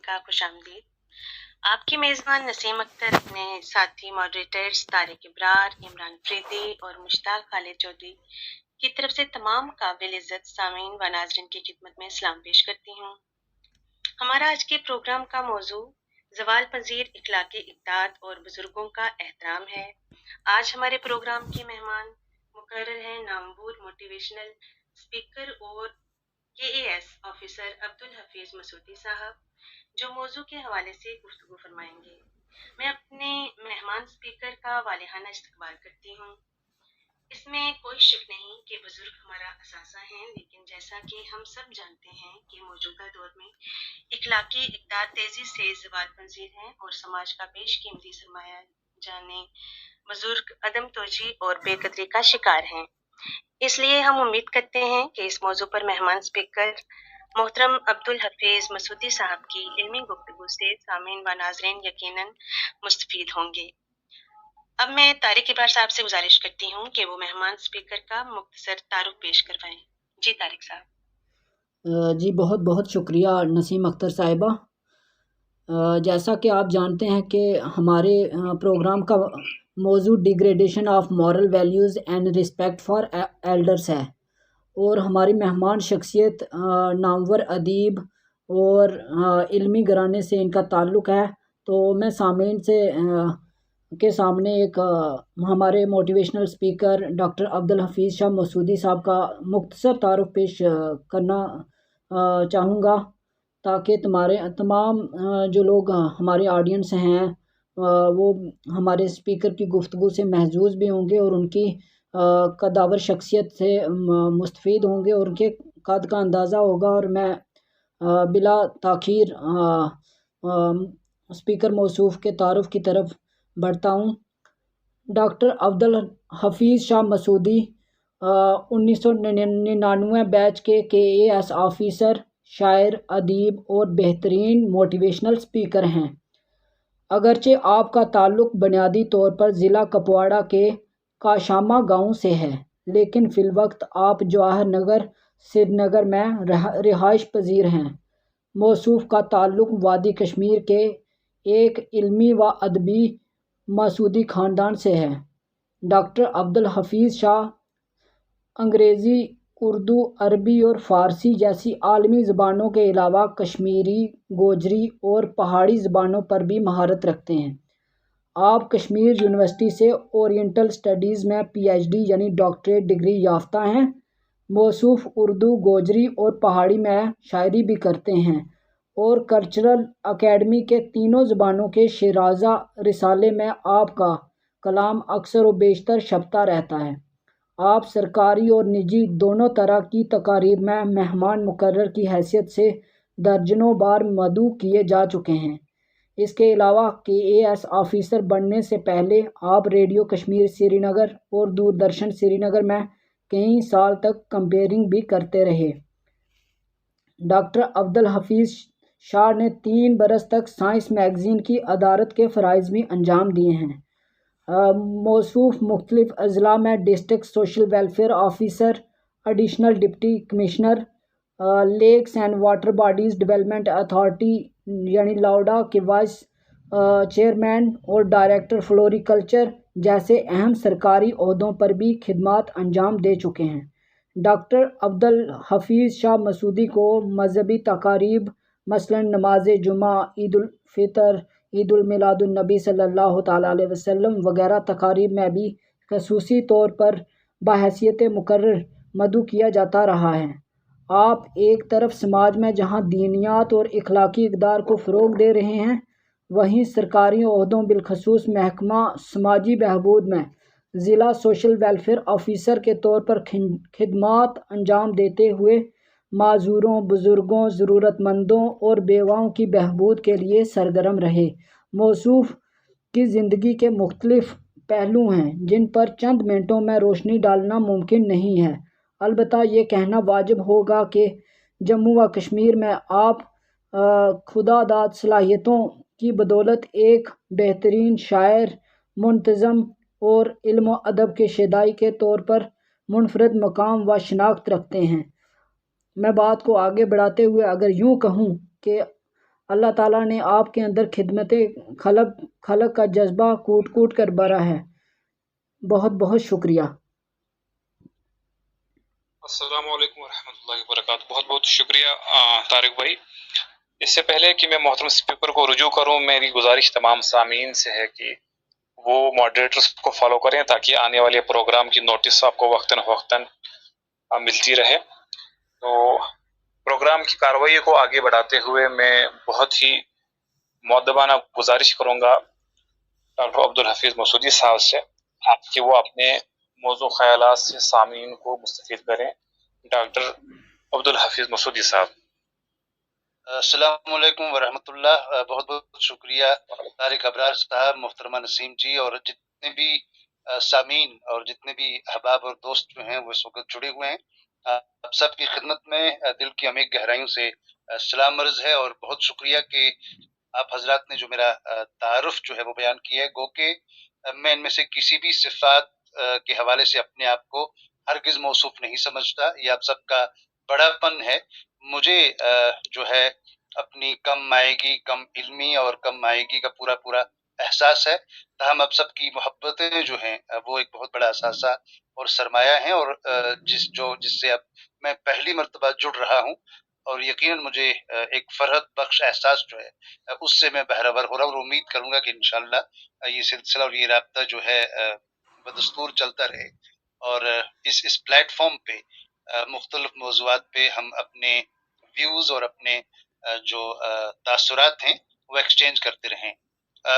کا خوش آمدید۔ آپ کی میزبان نسیم اختر اپنے ساتھی ماڈریٹرز طارق ابرار، عمران فریدی اور مشتاق خالد چودھری کی طرف سے تمام قابل عزت سامعین و ناظرین کی خدمت میں سلام پیش کرتی ہوں۔ ہمارا آج کے پروگرام کا موضوع زوال پذیر اخلاقی اقدار اور بزرگوں کا احترام ہے۔ آج ہمارے پروگرام کے مہمان مقرر ہیں نامور موٹیویشنل اسپیکر اور KAS آفیسر عبدالحفیظ مسعودی صاحب، جو موضوع کے حوالے سے گفتگو فرمائیں گے۔ میں اپنے مہمان اسپیکر کا والہانہ استقبال کرتی ہوں۔ اس میں کوئی شک نہیں کہ بزرگ ہمارا اثاثہ ہیں، لیکن جیسا کہ ہم سب جانتے ہیں کہ موجودہ دور میں اخلاقی اقدار تیزی سے زوال پذیر ہیں اور سماج کا بیش قیمتی سرمایہ جانے بزرگ عدم توجہی اور بے قدری کا شکار ہیں۔ اس لیے ہم امید کرتے ہیں کہ اس موضوع پر مہمان اسپیکر محترم عبدالحفیظ مسعودی صاحب کی علمی گفتگو سے سامعین و ناظرین یقیناً مستفید ہوں گے۔ اب میں طارق ابرار صاحب سے گزارش کرتی ہوں کہ وہ مہمان اسپیکر کا مختصر تعارف پیش کروائیں۔ جی طارق صاحب۔ جی بہت بہت شکریہ نسیم اختر صاحبہ۔ جیسا کہ آپ جانتے ہیں کہ ہمارے پروگرام کا موضوع degradation of moral values and respect for elders ہے، اور ہماری مہمان شخصیت نامور ادیب اور علمی گھرانے سے ان کا تعلق ہے۔ تو میں سامعین کے سامنے ایک ہمارے موٹیویشنل اسپیکر ڈاکٹر عبدالحفیظ شاہ مسعودی صاحب کا مختصر تعارف پیش کرنا چاہوں گا، تاکہ تمام جو لوگ ہمارے آڈینس ہیں وہ ہمارے اسپیکر کی گفتگو سے محظوظ بھی ہوں گے اور ان کی قداور شخصیت سے مستفید ہوں گے اور ان کے قد کا اندازہ ہوگا۔ اور میں بلا تاخیر اسپیکر موصوف کے تعارف کی طرف بڑھتا ہوں۔ ڈاکٹر عبدالحفیظ شاہ مسعودی 1999 بیچ کے KAS آفیسر، شاعر، ادیب اور بہترین موٹیویشنل اسپیکر ہیں۔ اگرچہ آپ کا تعلق بنیادی طور پر ضلع کپواڑہ کے کاشامہ گاؤں سے ہے، لیکن فی الوقت آپ جواہر نگر، سری نگر میں رہائش پذیر ہیں۔ موصوف کا تعلق وادی کشمیر کے ایک علمی و ادبی مسعودی خاندان سے ہے۔ ڈاکٹر عبدالحفیظ شاہ انگریزی، اردو، عربی اور فارسی جیسی عالمی زبانوں کے علاوہ کشمیری، گوجری اور پہاڑی زبانوں پر بھی مہارت رکھتے ہیں۔ آپ کشمیر یونیورسٹی سے اورینٹل اسٹڈیز میں PhD یعنی ڈاکٹریٹ ڈگری یافتہ ہیں۔ موصوف اردو، گوجری اور پہاڑی میں شاعری بھی کرتے ہیں اور کلچرل اکیڈمی کے تینوں زبانوں کے شیرازہ رسالے میں آپ کا کلام اکثر و بیشتر چھپتا رہتا ہے۔ آپ سرکاری اور نجی دونوں طرح کی تقاریب میں مہمان مقرر کی حیثیت سے درجنوں بار مدعو کیے جا چکے ہیں۔ اس کے علاوہ KAS آفیسر بننے سے پہلے آپ ریڈیو کشمیر سری نگر اور دوردرشن سری نگر میں کئی سال تک کمپیئرنگ بھی کرتے رہے۔ ڈاکٹر عبدالحفیظ شاہ نے 3 برس تک سائنس میگزین کی ادارت کے فرائض بھی انجام دیے ہیں۔ موصوف مختلف اضلاع میں district social welfare officer, additional deputy commissioner, lakes and water bodies development authority یعنی لاوڈا کے وائس چیئرمین اور ڈائریکٹر فلوری کلچر جیسے اہم سرکاری عہدوں پر بھی خدمات انجام دے چکے ہیں۔ ڈاکٹر عبدالحفیظ شاہ مسعودی کو مذہبی تقاریب مثلاً نماز جمعہ، عید الفطر، عید المیلاد النبی صلی اللہ تعالیٰ علیہ وسلم وغیرہ تقاریب میں بھی خصوصی طور پر بحیثیت مقرر مدعو کیا جاتا رہا ہے۔ آپ ایک طرف سماج میں جہاں دینیات اور اخلاقی اقدار کو فروغ دے رہے ہیں، وہیں سرکاری عہدوں بالخصوص محکمہ سماجی بہبود میں ضلع سوشل ویلفیئر آفیسر کے طور پر خدمات انجام دیتے ہوئے معذوروں، بزرگوں، ضرورت مندوں اور بیواؤں کی بہبود کے لیے سرگرم رہے۔ موصوف کی زندگی کے مختلف پہلو ہیں جن پر چند منٹوں میں روشنی ڈالنا ممکن نہیں ہے۔ البتہ یہ کہنا واجب ہوگا کہ جموں و کشمیر میں آپ خداداد صلاحیتوں کی بدولت ایک بہترین شاعر، منتظم اور علم و ادب کے شیدائی کے طور پر منفرد مقام و شناخت رکھتے ہیں۔ میں بات کو آگے بڑھاتے ہوئے اگر یوں کہوں کہ اللہ تعالیٰ نے آپ کے اندر خدمت خلق کا جذبہ کوٹ کوٹ کر بھرا ہے۔ بہت بہت شکریہ۔ السلام علیکم ورحمۃ اللہ وبرکاتہ۔ بہت بہت شکریہ طارق بھائی۔ اس سے پہلے کہ میں محترم اسپیکر کو رجوع کروں، میری گزارش تمام سامعین سے ہے کہ وہ ماڈریٹرز کو فالو کریں تاکہ آنے والے پروگرام کی نوٹس آپ کو وقتاً فوقتاً ملتی رہے۔ تو پروگرام کی کارروائی کو آگے بڑھاتے ہوئے میں بہت ہی مؤدبانہ گزارش کروں گا ڈاکٹر عبدالحفیظ مسعودی صاحب سے کہ وہ اپنے موضوع خیالات سے سامعین کو مستفید کریں۔ ڈاکٹر عبدالحفیظ مسعودی صاحب۔ السلام علیکم ورحمۃ اللہ۔ بہت بہت شکریہ طارق ابرار صاحب، محترمہ نسیم جی، اور جتنے بھی سامعین اور جتنے بھی احباب اور دوست جو ہیں وہ اس وقت جڑے ہوئے ہیں، آپ سب کی خدمت میں دل کی عمیق گہرائیوں سے سلام عرض ہے، اور بہت شکریہ کہ آپ حضرات نے جو میرا تعارف جو ہے وہ بیان کیا ہے۔ گو کہ میں ان میں سے کسی بھی صفات کے حوالے سے اپنے آپ کو ہرگز موصوف نہیں سمجھتا، یہ آپ سب کا بڑا پن ہے۔ مجھے جو ہے اپنی کم مائیگی، کم علمی اور کم مائیگی کا پورا احساس ہے، تاہم اب سب کی محبتیں جو ہیں وہ ایک بہت بڑا اثاثہ اور سرمایہ ہیں، اور جس سے اب میں پہلی مرتبہ جڑ رہا ہوں، اور یقیناً مجھے ایک فرحت بخش احساس جو ہے اس سے میں بہرور ہو رہا ہوں، اور امید کروں گا کہ انشاءاللہ یہ سلسلہ اور یہ رابطہ جو ہے بدستور چلتا رہے، اور اس پلیٹ فارم پہ مختلف موضوعات پہ ہم اپنے ویوز اور اپنے جو تاثرات ہیں وہ ایکسچینج کرتے رہیں۔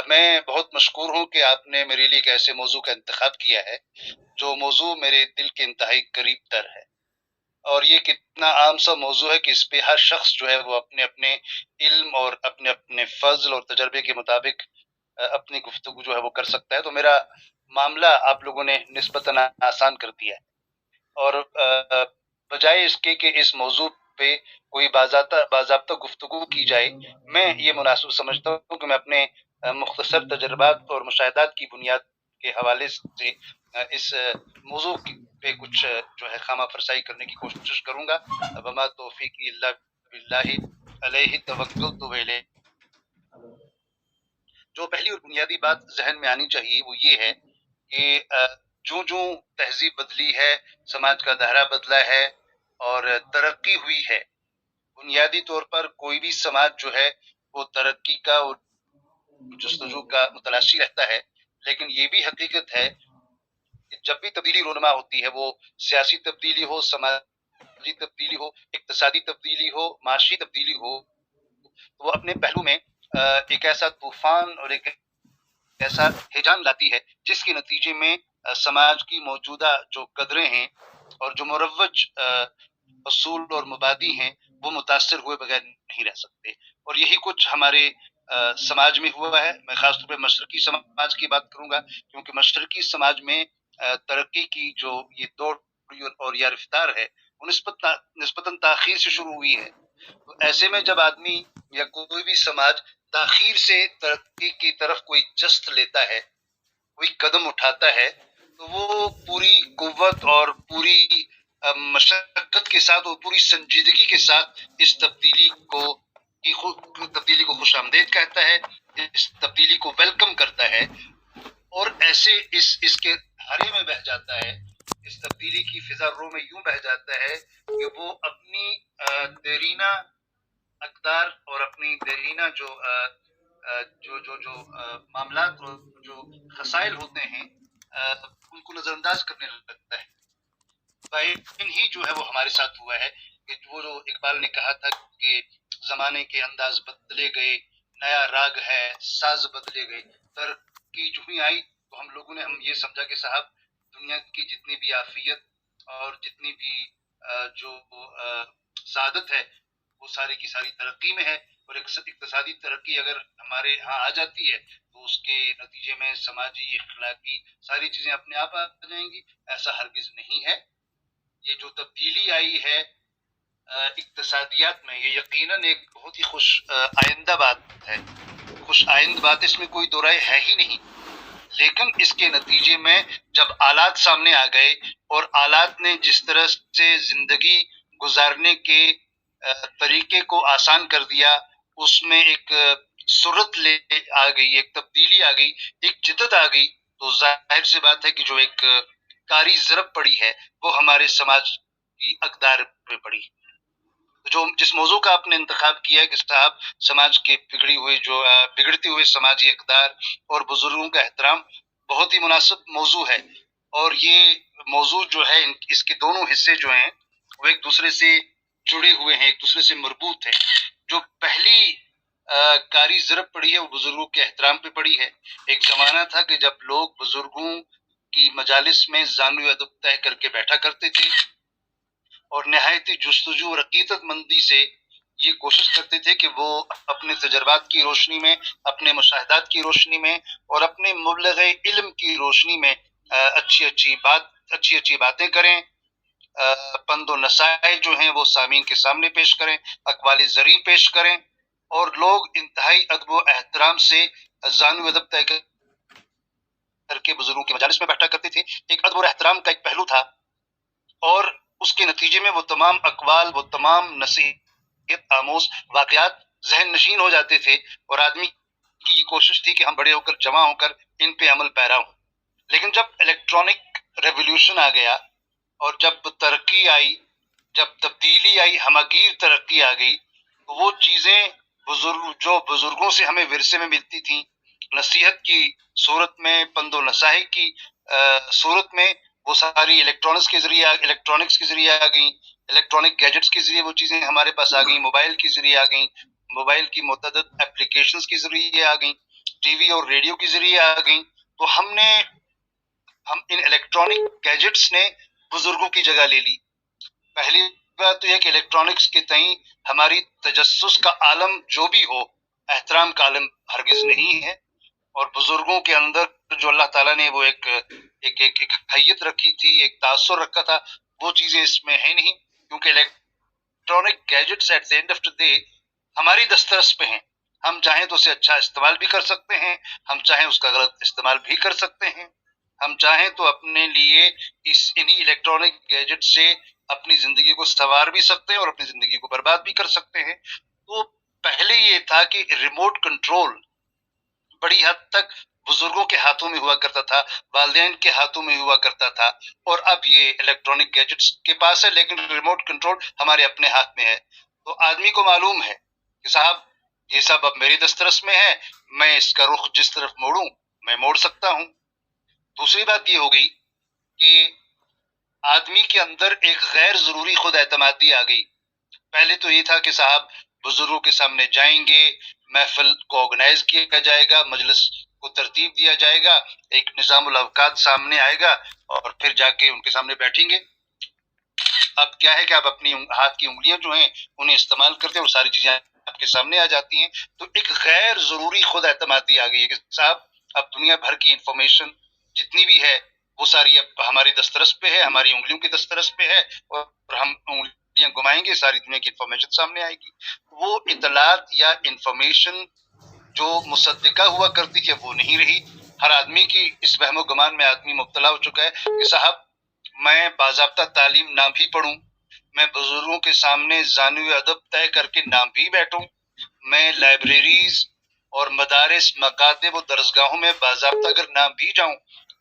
میں بہت مشکور ہوں کہ آپ نے میرے لیے ایک ایسے موضوع کا انتخاب کیا ہے جو موضوع میرے دل کے انتہائی قریب تر ہے، اور یہ کتنا عام سا موضوع ہے کہ اس پہ ہر شخص جو ہے وہ اپنے اپنے علم اور اپنے اپنے فضل اور تجربے کے مطابق اپنی گفتگو جو ہے وہ کر سکتا ہے۔ تو میرا معاملہ آپ لوگوں نے نسبتاً آسان کر دیا ہے، اور بجائے اس کے کہ اس موضوع پہ کوئی باضابطہ گفتگو کی جائے، میں یہ مناسب سمجھتا ہوں کہ میں اپنے مختصر تجربات اور مشاہدات کی بنیاد کے حوالے سے اس موضوع پہ کچھ جو ہے خامہ فرسائی کرنے کی کوشش کروں گا۔ وما توفیقی الا باللہ علیہ توکلت والیہ۔ جو پہلی اور بنیادی بات ذہن میں آنی چاہیے وہ یہ ہے کہ جو تہذیب بدلی ہے، سماج کا دائرہ بدلا ہے اور ترقی ہوئی ہے، بنیادی طور پر کوئی بھی سماج جو ہے وہ ترقی کا اور جستجو کا متلاشی رہتا ہے، لیکن یہ بھی حقیقت ہے کہ جب بھی تبدیلی رونما ہوتی ہے، وہ سیاسی تبدیلی ہو، سماجی تبدیلی ہو، اقتصادی تبدیلی ہو، معاشی تبدیلی ہو، وہ اپنے پہلو میں ایک ایسا طوفان اور ایک ایسا ہیجان لاتی ہے جس کے نتیجے میں سماج کی موجودہ جو قدریں ہیں اور جو مروج اصول اور مبادی ہیں وہ متاثر ہوئے بغیر نہیں رہ سکتے، اور یہی کچھ ہمارے سماج میں ہوا ہے۔ میں خاص طور پہ مشرقی سماج کی بات کروں گا، کیونکہ مشرقی سماج میں ترقی کی جو یہ دوڑ اور یا رفتار ہے وہ نسبتاً تاخیر سے شروع ہوئی ہے۔ تو ایسے میں جب آدمی یا کوئی بھی سماج تاخیر سے ترقی کی طرف کوئی جست لیتا ہے، کوئی قدم اٹھاتا ہے، تو وہ پوری قوت اور پوری مشقت کے ساتھ اور پوری سنجیدگی کے ساتھ اس تبدیلی کو خوش آمدید کہتا ہے، اس تبدیلی کو ویلکم کرتا ہے، اور ایسے اس کے دھارے میں بہہ جاتا ہے، اس تبدیلی کی فضا رو میں یوں بہہ جاتا ہے کہ وہ اپنی دیرینہ اقدار اور اپنی دیرینہ جو معاملات اور جو خسائل ہوتے ہیں ان کو نظر انداز کرنے لگتا ہے۔ بعدین ہی جو ہے وہ ہمارے ساتھ ہوا ہے کہ وہ جو اقبال نے کہا تھا کہ زمانے کے انداز بدلے گئے، نیا راگ ہے، ساز بدلے گئے۔ ترقی جو ہی آئی تو ہم لوگوں نے یہ سمجھا کہ صاحب دنیا کی جتنی بھی عافیت اور جتنی بھی جو سعادت ہے وہ ساری کی ساری ترقی میں ہے، اور اقتصادی ترقی اگر ہمارے ہاں آ جاتی ہے تو اس کے نتیجے میں سماجی، اخلاقی ساری چیزیں اپنے آپ آ جائیں گی۔ ایسا ہرگز نہیں ہے۔ یہ جو تبدیلی آئی ہے اقتصادیات میں، یہ یقیناً ایک بہت ہی خوش آئندہ بات ہے، خوش آئند بات، اس میں کوئی دو رائے ہے ہی نہیں، لیکن اس کے نتیجے میں جب آلات سامنے آ گئے اور آلات نے جس طرح سے زندگی گزارنے کے طریقے کو آسان کر دیا، اس میں ایک صورت لے آ گئی، ایک تبدیلی آ گئی، ایک جدت آ گئی، تو ظاہر سی بات ہے کہ جو ایک کاری ضرب پڑی ہے وہ ہمارے سماج کی اقدار پہ پڑی. جو جس موضوع کا آپ نے انتخاب کیا ہے کہ صاحب سماج کے بگڑتے ہوئے سماجی اقدار اور بزرگوں کا احترام، بہت ہی مناسب موضوع ہے. اور یہ موضوع جو ہے اس کے دونوں حصے جو ہیں وہ ایک دوسرے سے جڑے ہوئے ہیں، ایک دوسرے سے مربوط ہیں. جو پہلی کاری ضرب پڑی ہے وہ بزرگوں کے احترام پہ پڑی ہے. ایک زمانہ تھا کہ جب لوگ بزرگوں کی مجالس میں زانو ادب طے کر کے بیٹھا کرتے تھے اور نہایت جستجو اور عقیدت مندی سے یہ کوشش کرتے تھے کہ وہ اپنے تجربات کی روشنی میں، اپنے مشاہدات کی روشنی میں اور اپنے مبلغ علم کی روشنی میں اچھی اچھی باتیں کریں، پند و نصائح جو ہیں وہ سامعین کے سامنے پیش کریں، اقوال زریں پیش کریں، اور لوگ انتہائی ادب و احترام سے زانو ادب طے کر کے بزرگوں کے مجالس میں بیٹھا کرتے تھے. ایک ادب و احترام کا ایک پہلو تھا، اور اس کے نتیجے میں وہ تمام اقوال، وہ تمام نصیحت آموز واقعات ذہن نشین ہو جاتے تھے، اور آدمی کی یہ کوشش تھی کہ ہم بڑے ہو کر جمع ہو کر ان پہ عمل پیرا ہوں. لیکن جب الیکٹرانک ریولیوشن آ گیا اور جب ترقی آئی، جب تبدیلی آئی، ہمہ گیر ترقی آ گئی، تو وہ چیزیں جو بزرگوں سے ہمیں ورثے میں ملتی تھیں، نصیحت کی صورت میں، پند و نصائح کی صورت میں، وہ ساری الیکٹرانکس کے ذریعے آ گئیں. الیکٹرانک گیجٹس کے ذریعے وہ چیزیں ہمارے پاس آ گئیں، موبائل کے ذریعے آ گئیں، موبائل کی متعدد اپلیکیشنز کے ذریعے آ گئیں، ٹی وی اور ریڈیو کے ذریعے آ گئیں. تو ہم ان الیکٹرانک گیجٹس نے بزرگوں کی جگہ لے لی. پہلی بات تو یہ کہ الیکٹرانکس کے تئیں ہماری تجسس کا عالم جو بھی ہو، احترام کا عالم ہرگز نہیں ہے. اور بزرگوں کے اندر جو اللہ تعالیٰ نے وہ ایک حیت رکھی تھی، ایک تاثر رکھا تھا، وہ چیزیں اس میں ہیں نہیں، کیونکہ electronic gadgets at the end of the day ہماری دسترس پہ ہیں. ہم چاہیں تو اسے اچھا استعمال بھی کر سکتے ہیں، ہم چاہیں اس کا غلط استعمال بھی کر سکتے ہیں. ہم چاہیں تو اپنے لیے انہی الیکٹرانک گیجٹ سے اپنی زندگی کو سنوار بھی سکتے ہیں اور اپنی زندگی کو برباد بھی کر سکتے ہیں. تو پہلے یہ تھا کہ ریموٹ کنٹرول بڑی حد تک بزرگوں کے ہاتھوں میں ہوا کرتا تھا، والدین کے ہاتھوں میں ہوا کرتا تھا، اور اب یہ الیکٹرانک گیجٹس کے پاس ہے، لیکن ریموٹ کنٹرول ہمارے اپنے ہاتھ میں ہے. تو آدمی کو معلوم ہے کہ صاحب یہ سب اب میری دسترس میں ہے، میں اس کا رخ جس طرف موڑوں میں موڑ سکتا ہوں. دوسری بات یہ ہو گئی کہ آدمی کے اندر ایک غیر ضروری خود اعتمادی آ گئی. پہلے تو یہ تھا کہ صاحب بزرگوں کے سامنے جائیں گے، محفل کو آرگنائز کیا جائے گا، مجلس کو ترتیب دیا جائے گا، ایک نظام الاوقات سامنے آئے گا، اور پھر جا کے ان کے سامنے بیٹھیں گے. اب کیا ہے کہ آپ اپنی ہاتھ کی انگلیاں جو ہیں انہیں استعمال کرتے ہیں اور ساری چیزیں آپ کے سامنے آ جاتی ہیں. تو ایک غیر ضروری خود اعتمادی آ گئی ہے کہ صاحب اب دنیا بھر کی انفارمیشن جتنی بھی ہے وہ ساری اب ہماری دسترس پہ ہے، ہماری انگلیوں کی دسترس پہ ہے، اور ہم انگلیاں گھمائیں گے، ساری دنیا کی انفارمیشن سامنے آئے گی. وہ اطلاعات یا انفارمیشن جو مصدقہ ہوا کرتی تھی وہ نہیں رہی. ہر آدمی کی اس وہم و گمان میں آدمی مبتلا ہو چکا ہے کہ صاحب میں باضابطہ تعلیم نہ بھی پڑھوں، میں بزرگوں کے سامنے زانو ادب طے کر کے نہ بھی بیٹھوں، میں لائبریریز اور مدارس، مکاتب و درسگاہوں میں باضابطہ اگر نہ بھی جاؤں،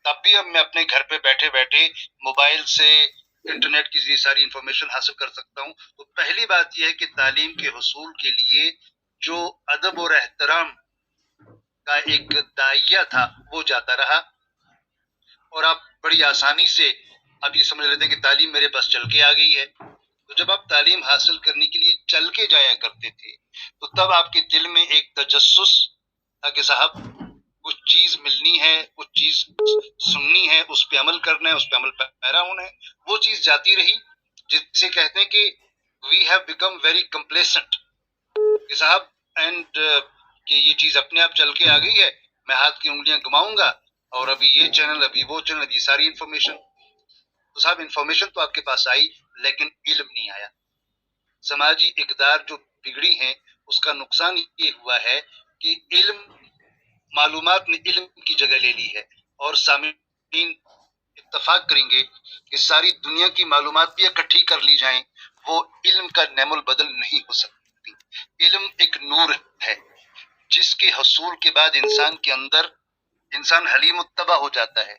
تب بھی اب میں اپنے گھر پہ بیٹھے بیٹھے موبائل سے، انٹرنیٹ کے ذریعے ساری انفارمیشن حاصل کر سکتا ہوں. تو پہلی بات یہ ہے کہ تعلیم کے حصول کے لیے جو ادب اور احترام کا ایک داعیہ تھا وہ جاتا رہا، اور آپ بڑی آسانی سے اب یہ سمجھ لیتے ہیں کہ تعلیم میرے پاس چل کے آ گئی ہے. تو جب آپ تعلیم حاصل کرنے کے لیے چل کے جایا کرتے تھے تو تب آپ کے دل میں ایک تجسس تھا کہ صاحب کچھ چیز ملنی ہے، کچھ چیز سننی ہے، اس پہ عمل کرنا ہے، اس پہ عمل پیرا ہونا ہے. وہ چیز جاتی رہی، جس سے کہتے ہیں کہ we have become very complacent, کہ صاحب اینڈ کہ یہ چیز اپنے آپ چل کے آ گئی ہے، میں ہاتھ کی انگلیاں گھماؤں گا اور ابھی یہ چینل، ابھی وہ چینل، ابھی ساری انفارمیشن. تو صاحب انفارمیشن تو آپ کے پاس آئی لیکن علم نہیں آیا. سماجی اقدار جو بگڑی ہیں اس کا نقصان یہ ہوا ہے کہ معلومات نے علم کی جگہ لے لی ہے، اور سامعین اتفاق کریں گے کہ ساری دنیا کی معلومات بھی اکٹھی کر لی جائیں وہ علم کا نعم البدل نہیں ہو سکتی. علم ایک نور ہے جس کے حصول کے بعد انسان حلیم الطبع ہو جاتا ہے.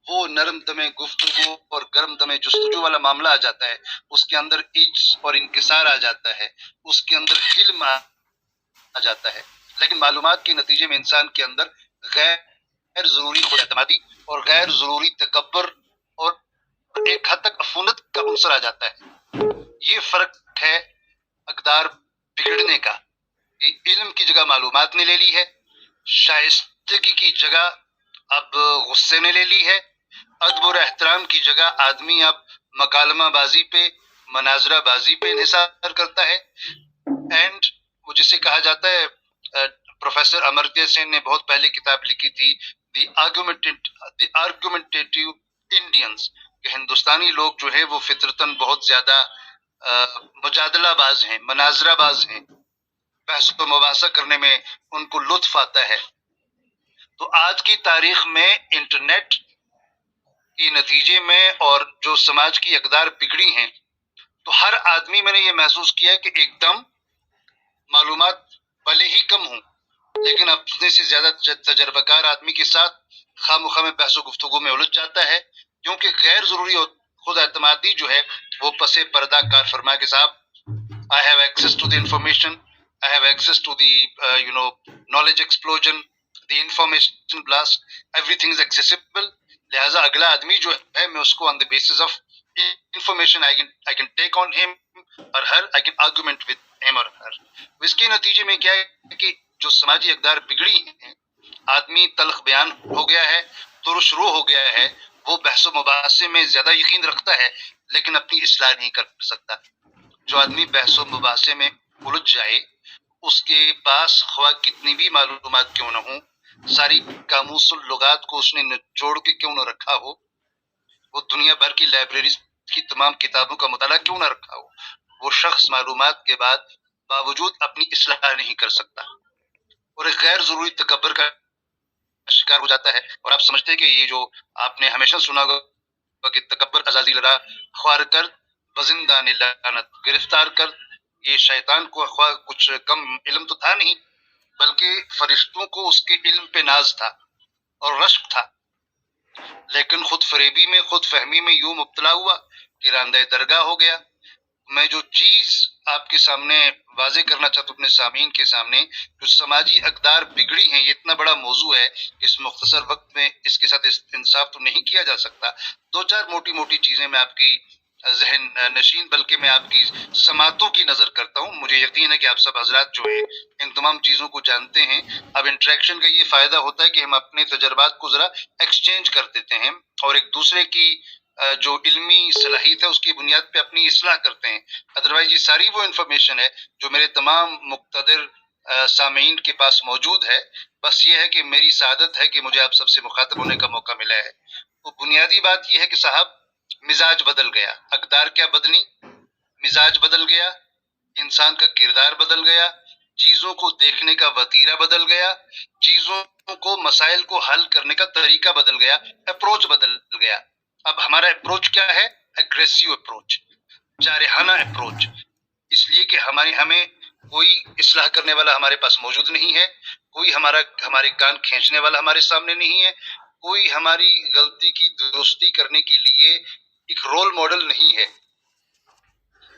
وہ نرم دم گفتگو اور گرم دم جستجو والا معاملہ آ جاتا ہے، اس کے اندر عجز اور انکسار آ جاتا ہے، اس کے اندر حلم آ جاتا ہے. لیکن معلومات کے نتیجے میں انسان کے اندر غیر ضروری خود اعتمادی اور غیر ضروری تکبر اور ایک حد تک عفونت کا عنصر آ جاتا ہے. یہ فرق ہے اقدار بگڑنے کا. علم کی جگہ معلومات نے لے لی ہے، شائستگی کی جگہ اب غصے نے لے لی ہے، ادب اور احترام کی جگہ آدمی اب مکالمہ بازی پہ، مناظرہ بازی پہ انحصار کرتا ہے. اینڈ وہ جسے کہا جاتا ہے، پروفیسر امرتیہ سین نے بہت پہلے کتاب لکھی تھی دی آرگومنٹیٹیو انڈینز، کہ ہندوستانی لوگ جو ہے وہ فطرتاً بہت زیادہ مجادلہ باز ہیں، مناظرہ باز ہیں، بحث و مباحثہ کرنے میں ان کو لطف آتا ہے. تو آج کی تاریخ میں انٹرنیٹ کے نتیجے میں اور جو سماج کی اقدار بگڑی ہیں، تو ہر آدمی میں نے یہ محسوس کیا کہ ایک دم معلومات بھلے ہی کم ہوں لیکن اپنے سے زیادہ تجربہ کار آدمی کے ساتھ خواہ مخواہ میں بحث و گفتگو میں الجھ جاتا ہے، کیونکہ غیر ضروری اور خود اعتمادی جو ہے وہ پس پردہ کار فرما کے صاحب I have access to the information, I have access to the knowledge explosion, the information blast, everything is accessible. لہٰذا اگلا آدمی جو ہے میں اس کو on the basis of information I can take on him or her, I can argument with him or her. اس کے نتیجے میں کیا ہے کہ جو سماجی اقدار بگڑی ہیں، آدمی تلخ بیان ہو گیا ہے، ترش رو ہو گیا ہے، وہ بحث و مباحثے میں زیادہ یقین رکھتا ہے لیکن اپنی اصلاح نہیں کر سکتا. جو آدمی بحث و مباحثے میں الجھ جائے، اس کے پاس خواہ کتنی بھی معلومات کیوں نہ ہوں، ساری قاموس اللغات کو اس نے نچوڑ کے کیوں نہ رکھا ہو، وہ دنیا بھر کی لائبریریز کی تمام کتابوں کا مطالعہ کیوں نہ رکھا ہو، وہ شخص معلومات کے بعد باوجود اپنی اصلاح نہیں کر سکتا اور ایک غیر ضروری تکبر کا شکار ہو جاتا ہے. اور آپ سمجھتے ہیں کہ یہ جو آپ نے ہمیشہ سنا ہوگا کہ تکبر عزازیل را خوار کر بزندان لعنت، گرفتار کر، یہ شیطان کو خواہ کچھ کم علم تو تھا نہیں بلکہ فرشتوں کو اس کے علم پہ ناز تھا اور رشک تھا، لیکن خود فریبی میں، خود فہمی میں یوں مبتلا ہوا کہ راندہ درگاہ ہو گیا. میں جو چیز آپ کے سامنے واضح کرنا چاہتا ہوں اپنے سامعین کے سامنے، جو سماجی اقدار بگڑی ہیں، یہ اتنا بڑا موضوع ہے کہ اس مختصر وقت میں اس کے ساتھ انصاف تو نہیں کیا جا سکتا. دو چار موٹی موٹی چیزیں میں آپ کی ذہن نشین بلکہ میں آپ کی سماعتوں کی نظر کرتا ہوں. مجھے یقین ہے کہ آپ سب حضرات جو ہیں ان تمام چیزوں کو جانتے ہیں. اب انٹریکشن کا یہ فائدہ ہوتا ہے کہ ہم اپنے تجربات کو ذرا ایکسچینج کر دیتے ہیں اور ایک دوسرے کی جو علمی صلاحیت ہے اس کی بنیاد پہ اپنی اصلاح کرتے ہیں. ادروائز یہ ساری وہ انفارمیشن ہے جو میرے تمام مقتدر سامعین کے پاس موجود ہے. بس یہ ہے کہ میری سعادت ہے کہ مجھے آپ سب سے مخاطب ہونے کا موقع ملا ہے. وہ بنیادی بات یہ ہے کہ صاحب مزاج بدل گیا. اقدار کیا بدلی؟ مزاج بدل گیا، انسان کا کردار بدل گیا، چیزوں کو دیکھنے کا وتیرہ بدل گیا، چیزوں کو مسائل کو حل کرنے کا طریقہ بدل گیا، اپروچ بدل گیا. اب ہمارا اپروچ کیا ہے؟ اگریسیو اپروچ، جارحانہ اپروچ. اس لیے کہ ہمیں کوئی اصلاح کرنے والا ہمارے پاس موجود نہیں ہے، کوئی ہمارے کان کھینچنے والا ہمارے سامنے نہیں ہے، کوئی ہماری غلطی کی درستی کرنے کے لیے ایک رول ماڈل نہیں ہے.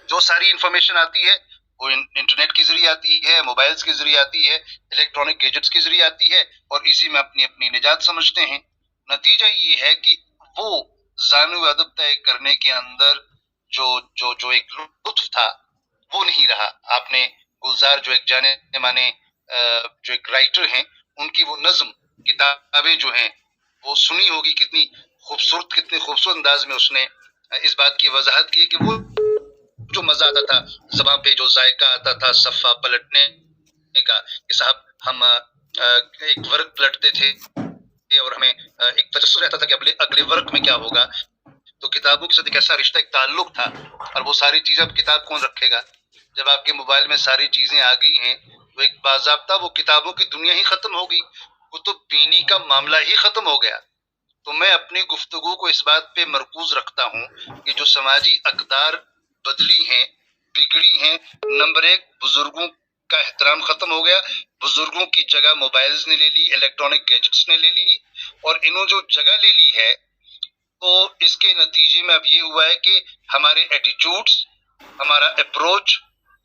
جو ساری انفارمیشن آتی ہے وہ انٹرنیٹ کے ذریعے آتی ہے، موبائلز کے ذریعے آتی ہے، الیکٹرانک گیجٹس کے ذریعے آتی ہے اور اسی میں اپنی نجات سمجھتے ہیں. نتیجہ یہ ہے کہ وہ ذان و ادب طے کرنے کے اندر جو ایک لطف تھا وہ نہیں رہا. آپ نے گلزار جو ایک جانے مانے جو ایک رائٹر ہیں، ان کی وہ نظم کتابیں جو ہیں وہ سنی ہوگی، کتنے خوبصورت انداز میں اس نے اس بات کی وضاحت کی کہ وہ جو مزہ آتا تھا زبان پہ، جو ذائقہ آتا تھا صفحہ پلٹنے کا، کہ صاحب ہم ایک ورق پلٹتے تھے اور ہمیں ایک تجسس رہتا تھا کہ اگلے ورق میں کیا ہوگا. تو کتابوں کے ساتھ ایک ایسا رشتہ، ایک تعلق تھا. اور وہ ساری چیزیں اب کتاب کون رکھے گا؟ جب آپ کے موبائل میں ساری چیزیں آ گئی ہیں تو ایک باضابطہ وہ کتابوں کی دنیا ہی ختم ہو گئی، کتب بینی کا معاملہ ہی ختم ہو گیا. تو میں اپنی گفتگو کو اس بات پہ مرکوز رکھتا ہوں کہ جو سماجی اقدار بدلی ہیں بگڑی ہیں. نمبر ایک، بزرگوں کا احترام ختم ہو گیا. بزرگوں کی جگہ موبائلز نے لے لی، الیکٹرانک گیجٹس نے لے لی، اور انہوں جو جگہ لے لی ہے تو اس کے نتیجے میں اب یہ ہوا ہے کہ ہمارے ایٹیٹیوڈز، ہمارا اپروچ،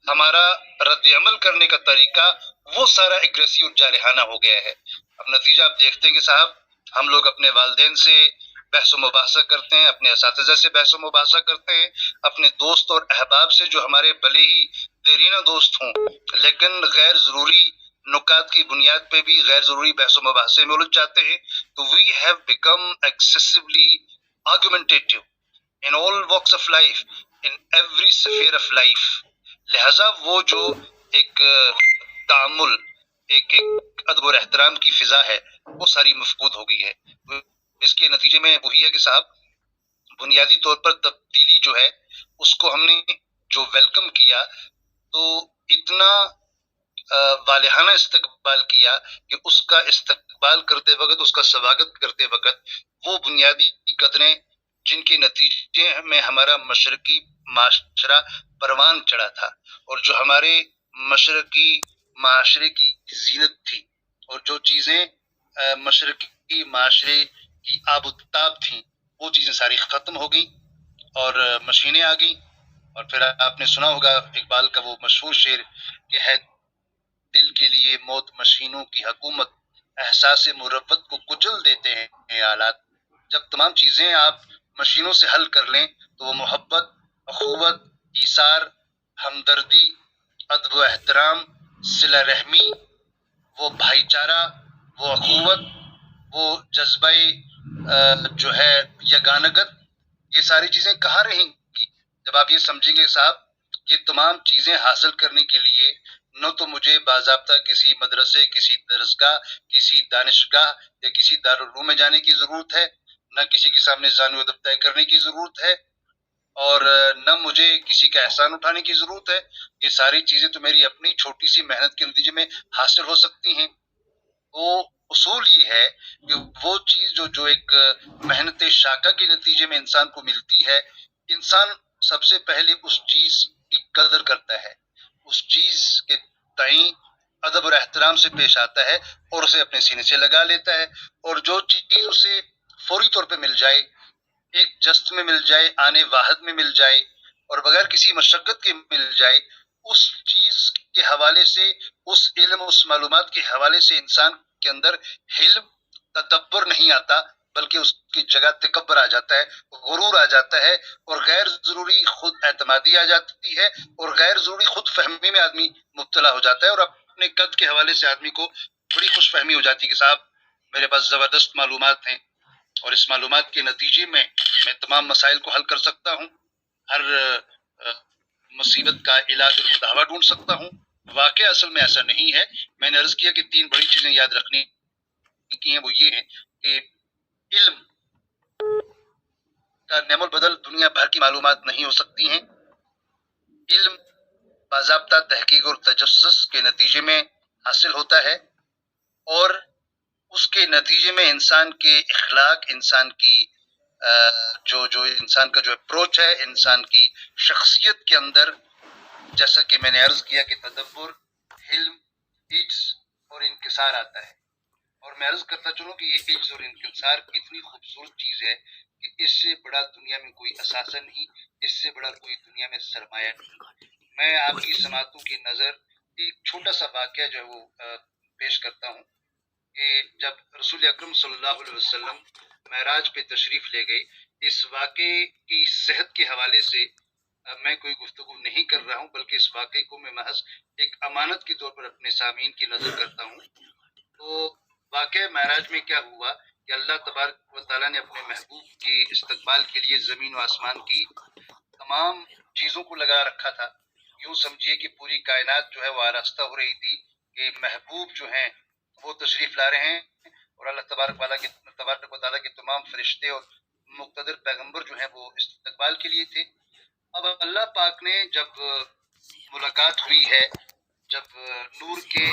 ہمارا رد عمل کرنے کا طریقہ وہ سارا اگریسیو جارحانہ ہو گیا ہے. اب نتیجہ آپ دیکھتے ہیں کہ صاحب ہم لوگ اپنے والدین سے بحث و مباحثہ کرتے ہیں، اپنے اساتذہ سے بحث و مباحثہ کرتے ہیں، اپنے دوست اور احباب سے جو ہمارے بھلے ہی دیرینہ دوست ہوں لیکن غیر ضروری نکات کی بنیاد پہ بھی غیر ضروری بحث و مباحثے میں الجھ جاتے ہیں. تو we have become excessively argumentative in all walks of life, in every sphere of life. لہذا وہ جو ایک تعامل، ایک ادب و احترام کی فضا ہے وہ ساری مفقود ہو گئی ہے. اس کے نتیجے میں وہی ہے کہ صاحب بنیادی طور پر تبدیلی جو ہے اس کو ہم نے جو ویلکم کیا تو اتنا والہانہ استقبال کیا کہ اس کا استقبال کرتے وقت، اس کا سواگت کرتے وقت وہ بنیادی قدریں جن کے نتیجے میں ہمارا مشرقی معاشرہ پروان چڑھا تھا، اور جو ہمارے مشرقی معاشرے کی زینت تھی، اور جو چیزیں مشرقی معاشرے کی آب و تاب تھیں وہ چیزیں ساری ختم ہو گئیں اور مشینیں آ گئیں. اور پھر آپ نے سنا ہوگا اقبال کا وہ مشہور شعر کہ ہے دل کے لیے موت مشینوں کی حکومت، احساس مروت کو کچل دیتے ہیں آلات. جب تمام چیزیں آپ مشینوں سے حل کر لیں تو وہ محبت، اخوت، ایثار، ہمدردی، ادب و احترام، صلہ رحمی، وہ بھائی چارہ، وہ اخوت، وہ جذبہ جو ہے یگانگت، یہ ساری چیزیں کہاں رہیں گی جب آپ یہ سمجھیں گے صاحب یہ تمام چیزیں حاصل کرنے کے لیے نہ تو مجھے باضابطہ کسی مدرسے، کسی درسگاہ، کسی دانشگاہ یا کسی دارالعلوم میں جانے کی ضرورت ہے، نہ کسی کے سامنے زانو ادب طے کرنے کی ضرورت ہے، اور نہ مجھے کسی کا احسان اٹھانے کی ضرورت ہے. یہ ساری چیزیں تو میری اپنی چھوٹی سی محنت کے نتیجے میں حاصل ہو سکتی ہیں. وہ اصول یہ ہے کہ وہ چیز جو ایک محنت شاقہ کے نتیجے میں انسان کو ملتی ہے، انسان سب سے پہلے اس چیز کی قدر کرتا ہے، اس چیز کے تئیں ادب اور احترام سے پیش آتا ہے اور اسے اپنے سینے سے لگا لیتا ہے. اور جو چیز اسے فوری طور پہ مل جائے، ایک جست میں مل جائے، آنے واحد میں مل جائے اور بغیر کسی مشقت کے مل جائے، اس چیز کے حوالے سے، اس علم، اس معلومات کے حوالے سے انسان کے اندر حلم، تدبر نہیں آتا بلکہ اس کی جگہ تکبر آ جاتا ہے، غرور آ جاتا ہے، اور غیر ضروری خود اعتمادی آ جاتی ہے، اور غیر ضروری خود فہمی میں آدمی مبتلا ہو جاتا ہے، اور اپنے قد کے حوالے سے آدمی کو بڑی خوش فہمی ہو جاتی ہے کہ صاحب میرے پاس زبردست معلومات ہیں اور اس معلومات کے نتیجے میں تمام مسائل کو حل کر سکتا ہوں، ہر مصیبت کا علاج اور مداوا ڈھونڈ سکتا ہوں. واقعہ اصل میں ایسا نہیں ہے. میں نے عرض کیا کہ 3 بڑی چیزیں یاد رکھنی کی ہیں، وہ یہ ہیں کہ علم کا نعم البدل دنیا بھر کی معلومات نہیں ہو سکتی ہیں. علم باضابطہ تحقیق اور تجسس کے نتیجے میں حاصل ہوتا ہے، اور اس کے نتیجے میں انسان کے اخلاق، انسان کی جو انسان کا جو اپروچ ہے، انسان کی شخصیت کے اندر، جیسا کہ میں نے عرض کیا کہ تدبر، حلم، عجز اور انکسار آتا ہے. اور میں عرض کرتا چلوں کہ یہ عجز اور انکسار کتنی خوبصورت چیز ہے کہ اس سے بڑا دنیا میں کوئی اثاثہ نہیں، اس سے بڑا کوئی دنیا میں سرمایہ نہیں. میں آپ کی سماعتوں کی نظر ایک چھوٹا سا واقعہ جو ہے وہ پیش کرتا ہوں کہ جب رسول اکرم صلی اللہ علیہ وسلم معراج پہ تشریف لے گئے، اس واقعے کی صحت کے حوالے سے میں کوئی گفتگو نہیں کر رہا ہوں، بلکہ اس واقعے کو میں محض ایک امانت کے طور پر اپنے سامعین کی نظر کرتا ہوں. تو واقعہ معراج میں کیا ہوا کہ اللہ تبارک و تعالیٰ نے اپنے محبوب کے استقبال کے لیے زمین و آسمان کی تمام چیزوں کو لگا رکھا تھا. یوں سمجھیے کہ پوری کائنات جو ہے وہ آراستہ ہو رہی تھی کہ محبوب جو ہیں وہ تشریف لا رہے ہیں، اور اللہ تبارک و تعالیٰ کے تمام فرشتے اور مقتدر پیغمبر جو ہیں وہ استقبال کے لیے تھے. اب اللہ پاک نے جب ملاقات ہوئی ہے، جب نور کے